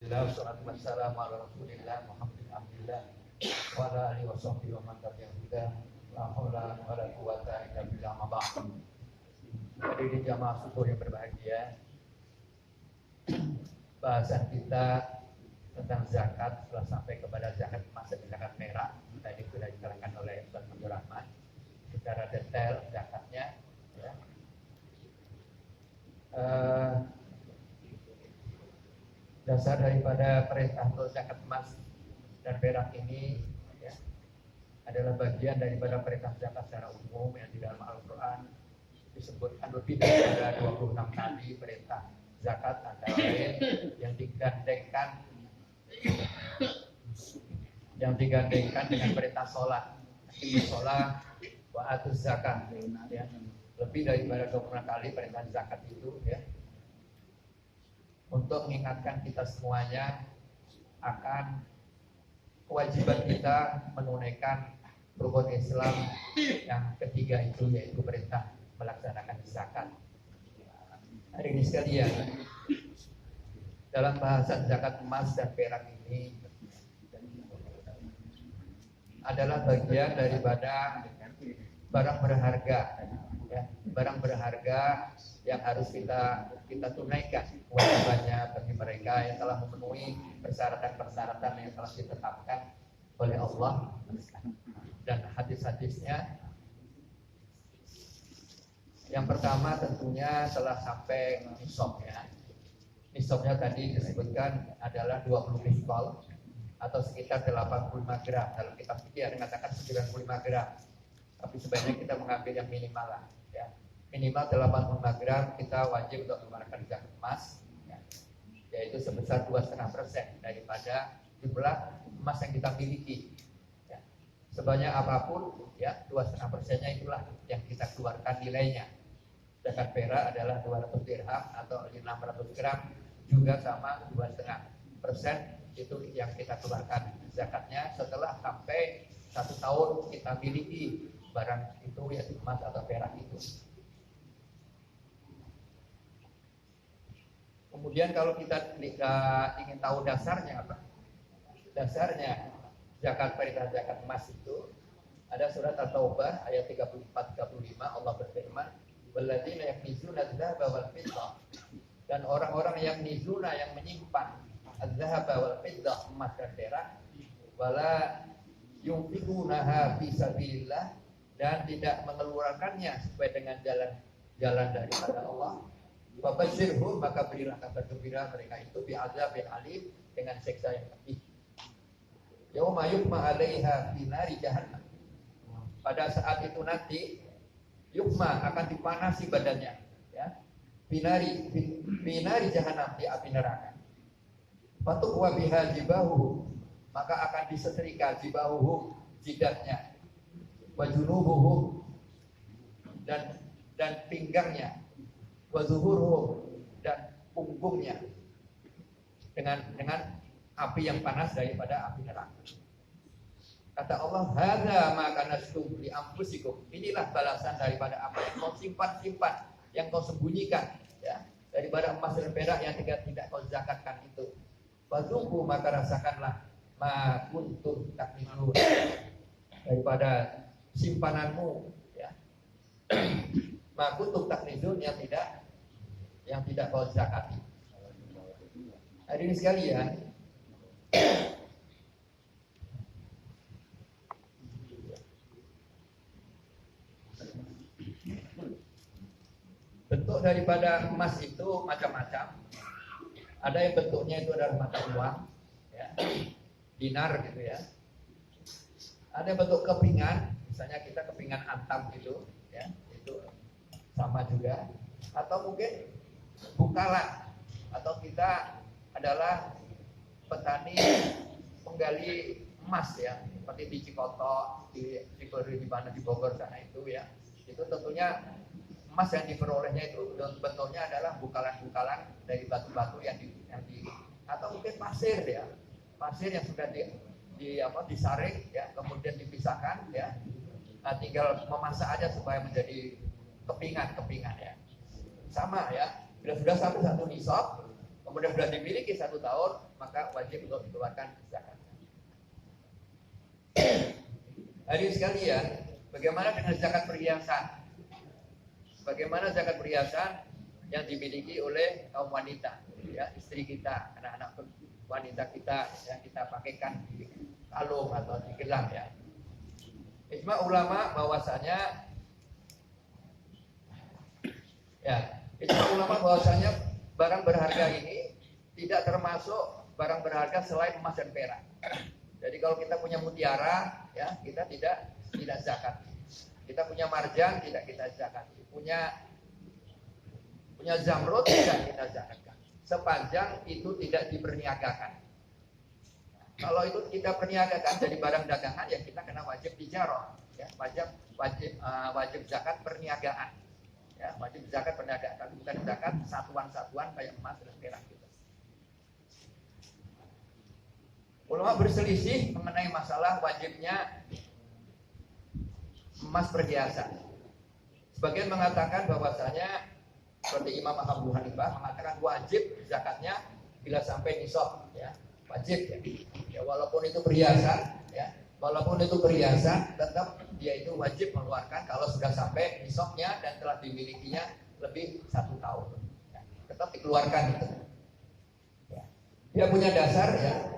Alhamdulillah, salatu wassalamu ala Rasulillah Muhammadin abdillah wa ala alihi wa sahbihi wa man tabi'ahum bi ihsan la haula wa la quwwata illa billah ma ba'd. Hadirin jamaah subuh yang berbahagia. Bahasan kita tentang zakat setelah sampai kepada zakat emas dan zakat perak. Tadi sudah diterangkan oleh Ustaz Abdul Rahman secara detail zakatnya, ya. Dasar daripada perintah untuk zakat emas dan perak ini, ya, adalah bagian daripada perintah zakat secara umum yang di dalam Al-Quran disebutkan lebih daripada 26 kali perintah zakat, antara lain yang digandengkan dengan perintah sholat, sholat wa atuz zakat, ya. Lebih daripada 26 kali perintah zakat itu, ya, untuk mengingatkan kita semuanya akan kewajiban kita menunaikan rukun Islam yang ketiga itu, yaitu perintah melaksanakan zakat. Hari ini sekalian, dalam bahasan zakat emas dan perak ini adalah bagian daripada barang berharga, ya, barang berharga yang harus kita tunaikan kewajibannya bagi mereka yang telah memenuhi persyaratan-persyaratan yang telah ditetapkan oleh Allah dan hadis-hadisnya. Yang pertama tentunya telah sampai nisabnya. Nisabnya tadi disebutkan adalah 20 miskol atau sekitar 85 gram. Dalam kitab fikih mengatakan 95 gram. Tapi sebaiknya kita mengambil yang minimal lah, ya. Minimal 85 gram kita wajib untuk mengeluarkan zakat emas, ya, yaitu sebesar 2,5% daripada jumlah emas yang kita miliki, ya. Sebanyak apapun, ya, 2,5%-nya itulah yang kita keluarkan nilainya. Zakat perak adalah 200 dirham atau 600 gram, juga sama 2,5% itu yang kita keluarkan zakatnya setelah sampai 1 tahun kita miliki barang itu, yaitu emas atau perak itu. Kemudian kalau kita ingin tahu dasarnya apa? Dasarnya zakat perintah zakat emas itu ada surat At-Taubah ayat 34-35. Allah berfirman, "Walladzina yaknizuna adz-dzahaba wal fiddah." Dan orang-orang yang nizuna, yang menyimpan adz-dzahaba wal fiddah, emas dan perak, wala yunfiqunaha fi sabilillah, dan tidak mengeluarkannya sesuai dengan jalan daripada Allah. Fabashshirhum, maka berilah kabar gembira mereka itu bi'adzabin alim, dengan siksa yang pedih. Yauma yuhma 'alaiha fi nari jahannam. Pada saat itu nanti yuhma akan dipanasi badannya, ya. Binari jahannam, di api neraka. Fatuqwa biha jibahu, maka akan disetrika jibahu, jidatnya, wajunubuhum, dan pinggangnya, wazuhuruhum, dan punggungnya, dengan api yang panas daripada api neraka. Kata Allah, hadza ma kanastum li anfusikum. Inilah balasan daripada apa yang kau simpan, yang kau sembunyikan, ya, daripada emas dan perak yang tidak kau zakatkan itu. Fadzuqu, maka rasakanlah ma kuntum taknizun, daripada simpananmu, ya. Ma kuntum taknizun, yang tidak kau zakati. Hadirin sekalian, bentuk daripada emas itu macam-macam. Ada yang bentuknya itu adalah mata uang, ya, dinar gitu, ya. Ada yang bentuk kepingan, misalnya kita kepingan antam gitu, ya, itu sama juga. Atau mungkin bukalan, atau kita adalah petani penggali emas, ya, seperti di Cikoto, di mana di Bogor sana itu, ya. Itu tentunya emas yang diperolehnya itu bentuknya adalah bukalan-bukalan dari batu-batu yang atau mungkin pasir, ya, pasir yang sudah disaring, ya, kemudian dipisahkan, ya. Nah, tinggal memasak aja supaya menjadi kepingan, ya. Sama, ya, bila sudah sampai 1 nisab, kemudian sudah dimiliki 1 tahun, maka wajib untuk dikeluarkan zakat. Hadirin sekalian, bagaimana dengan zakat perhiasan? Bagaimana zakat perhiasan yang dimiliki oleh kaum wanita, ya, istri kita, anak-anak wanita kita yang kita pakaikan di kalung atau di gelang, ya. Ijma ulama bahwasanya barang berharga ini tidak termasuk barang berharga selain emas dan perak. Jadi kalau kita punya mutiara, ya, kita tidak zakat. Kita punya marjan, tidak kita zakat. Punya zamrud, tidak kita zakatkan. Sepanjang itu tidak diperniagakan. Kalau itu kita perniagakan jadi barang dagangan, ya kita kena wajib tijarah, ya, wajib zakat perniagaan. Ya, wajib zakat perniagaan, bukan zakat satuan-satuan kayak emas dan perak gitu. Ulama berselisih mengenai masalah wajibnya emas perhiasan. Sebagian mengatakan bahwasanya seperti Imam Abu Hanifah mengatakan wajib zakatnya bila sampai nisab, ya, wajib, ya. Ya, walaupun itu perhiasan, ya, tetap dia itu wajib mengeluarkan kalau sudah sampai nisabnya dan telah dimilikinya lebih 1 tahun, ya, tetap dikeluarkan itu. Ya. Dia punya dasar, ya.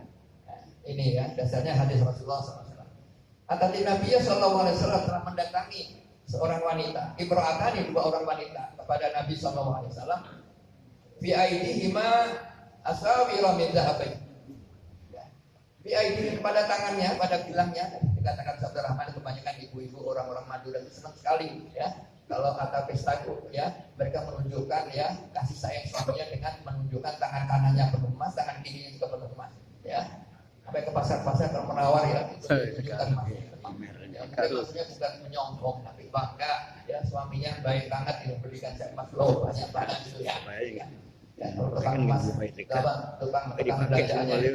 Ini, ya, dasarnya hadis Rasulullah SAW. Atati Nabi SAW telah mendatangi seorang wanita, imra'atani, 2 orang wanita kepada Nabi SAW. Fi aidihima asawira min dhahabin. Fi pada tangannya, pada gelangnya. Dikatakan Sabda Rahman, kebanyakan ibu-ibu orang-orang Madura itu senang sekali, ya. Kalau kata pesta itu, ya, mereka menunjukkan, ya, kasih sayang suaminya dengan menunjukkan tangan kanannya penuh emas, tangan kirinya juga penuh emas, ya. Sampai ke pasar-pasar kalau menawar, ya, itu menunjukkan emas. Ya, maksudnya bukan menyongkong, tapi bangga, ya, suaminya baik banget yang berikan saya emas loh, banyak banget gitu, ya. Ya, kalau tukang emas, tukang belanjaannya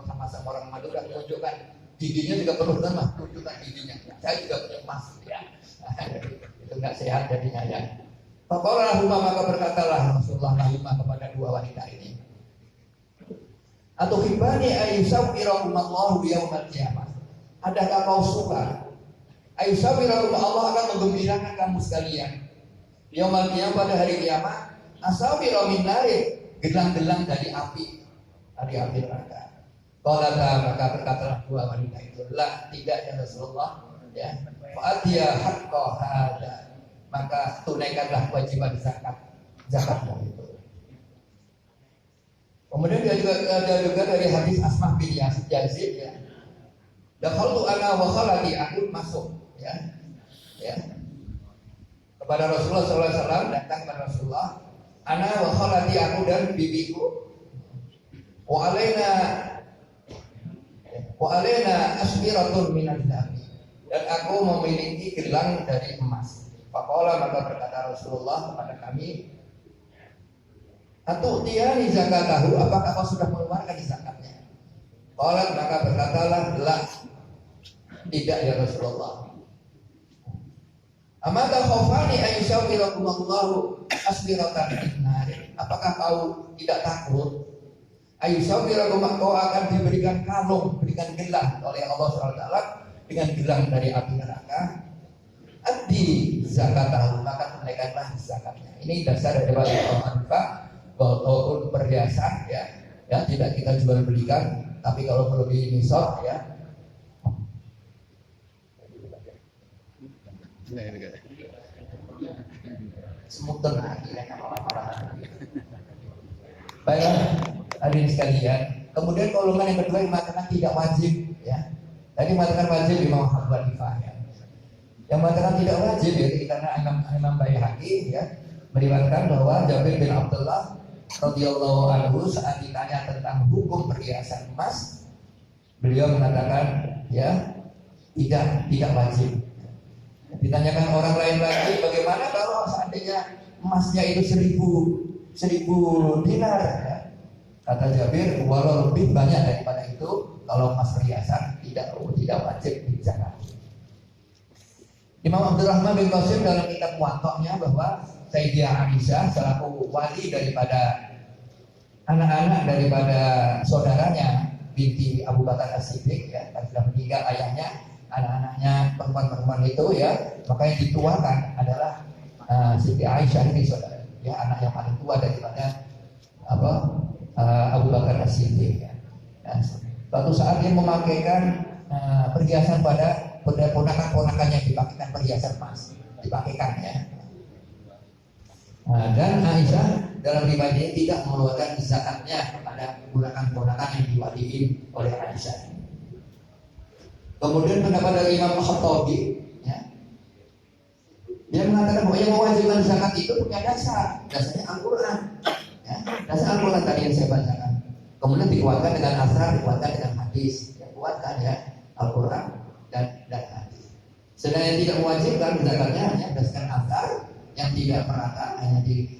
sama-sama orang Madura menunjukkan giginya juga penuh emas, tunjukkan giginya. Saya juga punya emas, ya. Itu nggak sehat jadinya, ya. Faqala maka berkatalah Rasulullah kepada 2 wanita ini. Atau hibani ayyusawwirakum Allahu yaumal qiyamah. Adakah kau suka ayyusawwirakum Allah akan menggembirakan kamu sekalian yaumal qiyamah, pada hari kiamat, asawira min nari, gelang-gelang dari api neraka. Maka berkatalah 2 wanita itu, la, tidak, ya Rasulullah, ya. Fa'atiya haqqa hada, maka tunaikanlah kewajiban zakatmu itu. Kemudian dia juga dari hadis Asma bin Yazid, ya. Dakhaltu ana wa khalati, aku masuk, ya. Ya. Kepada Rasulullah SAW, datang kepada Rasulullah, ana wa khalati, aku dan bibiku, wa alaina asmiratun minal dhahab, dan aku memiliki gelang dari emas. Faqala, maka berkata Rasulullah kepada kami, atau tiani zakatahu, apakah kau sudah mengeluarkan zakatnya? Qala, maka berkatalah, la, tidak, ya Rasulullah. Amata khawfani ayyusawwirakum Allahu asmiratan min nar, apakah kau tidak takut ayyusawwirakum, kau akan diberikan kalung, berikan gelang oleh Allah SWT dengan gelang dari api neraka? Addi zakatahu, maka tunaikanlah zakatnya. Ini dasar dari Al-Anfa, walaupun perhiasan, ya, tidak kita jual belikan, tapi kalau perlu di nisab, ya. Semutan lagi, baiklah, hadirin sekalian. Kemudian golongan yang kedua yang mengatakan tidak wajib, ya. Tadi mengatakan wajib Imam Abu Hanifah, ya. Yang mengatakan tidak wajib, ya, karena Imam Baihaqi, ya, meriwayatkan bahwa Jabir bin Abdullah radhiyallahu anhu saat ditanya tentang hukum perhiasan emas, beliau mengatakan, ya, tidak wajib. Ditanyakan orang lain lagi, bagaimana kalau seandainya emasnya itu 1000 dinar, ya? Kata Jabir, walau lebih banyak daripada itu, kalau emas perhiasan tidak wajib dizakat. Imam Abdurrahman bin Qasim dalam kitab Muwatta'nya bahwa Sayyidah Aisyah selaku wali daripada anak-anak daripada saudaranya binti Abu Bakar As-Siddiq ya, kan sudah meninggal ayahnya, anak-anaknya perempuan-perempuan itu ya, maka yang dituakan adalah Siti Aisyah ini saudara, ya anak yang paling tua daripada Abu Bakar As-Siddiq ya. Nah, suatu saat dia memakaikan perhiasan pada ponakan-ponakan yang dipakaikan perhiasan emas, dipakaikan ya. Dan Aisyah dalam riwayat ini tidak mengeluarkan zakatnya kepada ponakan-ponakan yang diwaliin oleh Aisyah. Kemudian pendapat dari Imam Khattabi, ya, dia mengatakan bahwa yang mewajibkan zakat itu punya dasarnya Al-Quran, ya, dasar Al-Quran tadi yang saya bacakan. Kemudian dikuatkan dengan asar, dikuatkan dengan hadis, dikuatkan ya Al-Quran dan hadis. Sedangkan yang tidak mewajibkan zakatnya hanya berdasarkan asar yang tidak merata,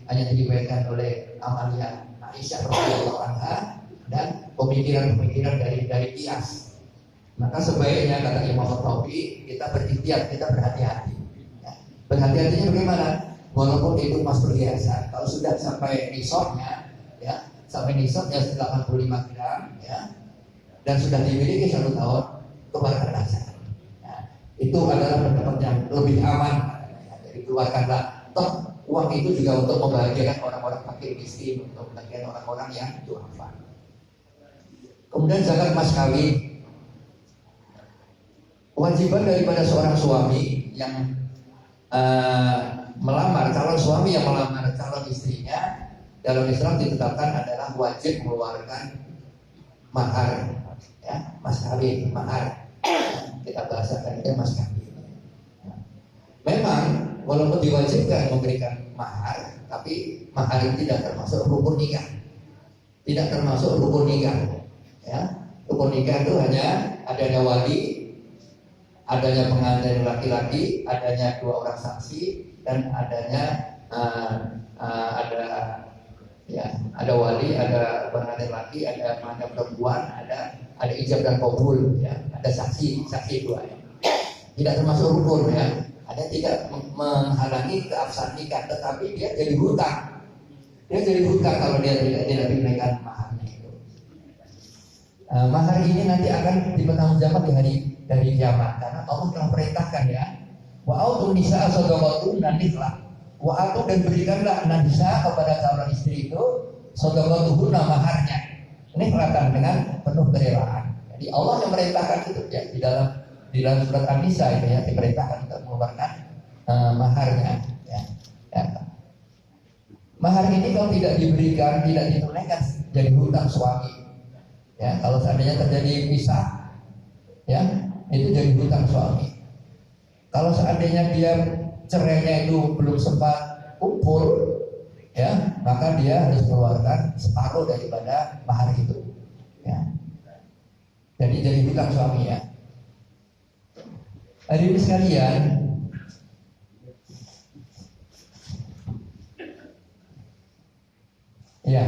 hanya diriwayatkan oleh Amalia Aisyah radhiyallahu anha dan pemikiran-pemikiran dari Qiyas. Maka sebaiknya kata Imam Khattabi kita berikhtiar, kita berhati-hati. Ya. Berhati-hatinya bagaimana? Walaupun itu emas perhiasan, kalau sudah sampai nisabnya, ya sampai nisabnya 85 gram, ya dan sudah dimiliki 1 tahun, keluarkan zakat. Ya. Itu adalah pendapat yang lebih aman. Jadi keluarkanlah. Toh uang itu juga untuk membahagiakan orang-orang fakir miskin, untuk membahagiakan orang-orang yang duafa. Kemudian zakat mas kawin. Kewajiban daripada seorang suami yang melamar, calon suami yang melamar calon istrinya dalam Islam ditetapkan adalah wajib mengeluarkan mahar, ya, mas kawin, mahar. Kita bahasakan itu mas kawin. Memang walaupun diwajibkan memberikan mahar, tapi mahar itu tidak termasuk rukun nikah. Tidak termasuk rukun nikah. Ya, rukun nikah itu hanya adanya wali, adanya pengantin laki-laki, adanya 2 orang saksi, dan adanya ada wali, ada pengantin laki, ada pengantin perempuan, ada ijab dan qabul, ya, ada saksi 2 ya. Tidak termasuk rukun ya. Ada tidak menghalangi keabsahan nikah, tetapi dia jadi hutang. Dia jadi hutang kalau dia tidak diberikan maharnya itu. Mahar ini nanti akan dipertanggungjawabkan di hari kiamat, karena Allah telah perintahkan ya. Wa autun nisaa shadaqatun niklah. Wa atu dan berikanlah nisa kepada calon istri itu shadaqatuhunna maharnya. Ini kelihatan dengan penuh kerelaan. Jadi Allah yang merintahkan itu ya di dalam surat An-Nisa itu ya diperintahkan untuk mengeluarkan maharnya ya. Mahar ini kalau tidak diberikan, tidak ditunaikan jadi hutang suami ya. Kalau seandainya terjadi pisah ya, itu jadi hutang suami. Kalau seandainya dia cerainya itu belum sempat kumpul ya, maka dia harus mengeluarkan separuh daripada mahar itu ya. Jadi hutang suami ya. Hadirin sekalian, ya.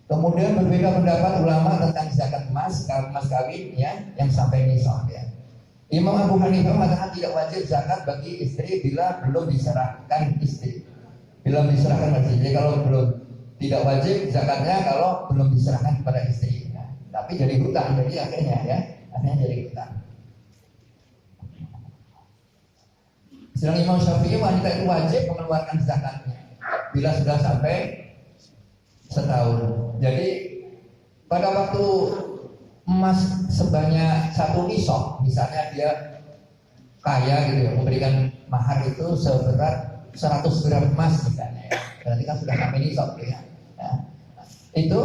Kemudian berbeda pendapat ulama tentang zakat emas kawin ya, yang sampai nisab ya. Imam Abu Hanifah mengatakan tidak wajib zakat bagi istri bila belum diserahkan istri. Belum diserahkan istri. Jadi kalau belum, tidak wajib zakatnya kalau belum diserahkan kepada istri. Ya. Tapi jadi hutang, jadi akhirnya jadi hutang. Sedang Imam Syafi'i wanita itu wajib mengeluarkan zakatnya bila sudah sampai setahun. Jadi pada waktu emas sebanyak 1 nisab, misalnya dia kaya gitu ya, memberikan mahar itu seberat 100 gram emas misalnya ya. Berarti kan sudah sampai nisab ya. Itu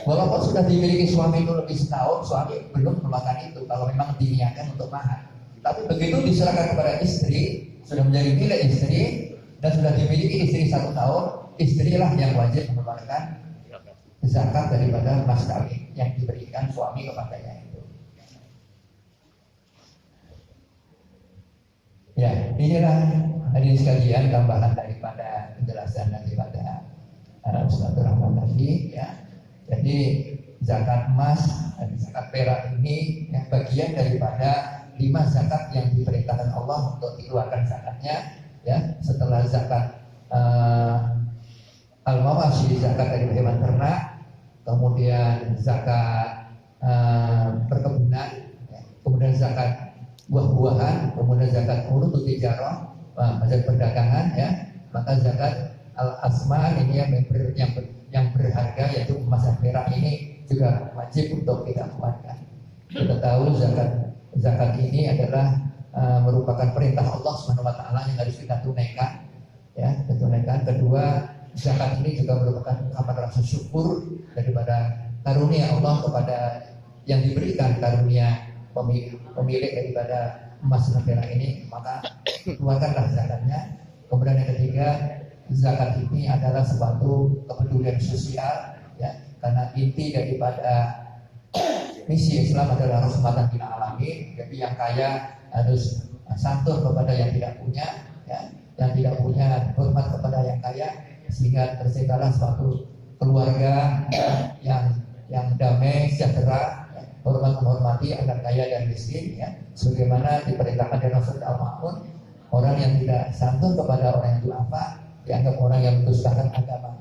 walaupun sudah dimiliki suami itu lebih setahun, suami belum mengeluarkan itu kalau memang diniatkan untuk mahar. Tapi begitu diserahkan kepada istri, sudah menjadi milik istri dan sudah dimiliki istri 1 tahun, istrilah yang wajib mengeluarkan zakat daripada mas kawin yang diberikan suami kepadanya itu. Ya, inilah hadirin sekalian tambahan daripada penjelasan daripada Ustaz Rahman tadi ya. Jadi zakat emas dan zakat perak ini yang bagian daripada 5 zakat yang diperintahkan Allah untuk dikeluarkan zakatnya ya, setelah zakat al-mawashi, zakat dari hewan ternak, kemudian zakat perkebunan, ya, kemudian zakat buah-buahan, kemudian zakat urut tijarah, zakat perdagangan, ya, maka zakat al-asma ini yang berharga yaitu emas dan perak ini juga wajib untuk kita keluarkan. Kita tahu zakat ini adalah merupakan perintah Allah Subhanahu wa taala yang harus kita tunaikan, ya, kita tunaikan. Kedua, zakat ini juga merupakan ungkapan rasa syukur daripada karunia Allah kepada yang diberikan, karunia pemilik daripada emas dan perak ini, maka keluarkanlah zakatnya. Kemudian yang ketiga, zakat ini adalah suatu kepedulian sosial, ya, karena inti daripada misi Islam adalah rahmatan lil alamin. Jadi yang kaya harus santun kepada yang tidak punya, ya, yang tidak punya hormat kepada yang kaya, sehingga terciptalah suatu keluarga yang damai, sejahtera, ya, hormat menghormati antara kaya dan miskin, ya, sebagaimana diperintahkan oleh Rasul Al-Ma'mun, orang yang tidak santun kepada orang yang duafa dianggap orang yang mendustakan agama.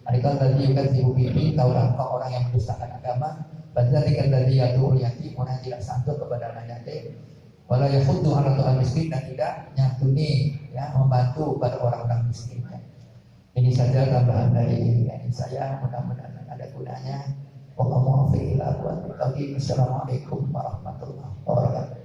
Adikal tadi juga dihukum tahu apa orang yang mendustakan agama. Badzalika alladzi yad'ul yatim, orang yang tidak santun kepada anak yatim, wala yakhuddu 'ala tu'al miskin, dan tidak nyantuni, ya, membantu pada orang-orang miskin. Ya. Ini saja tambahan dari saya, mudah-mudahan ada gunanya. Wallahu muwaffiq ila aqwamit thoriq. Assalamualaikum warahmatullahi wabarakatuh.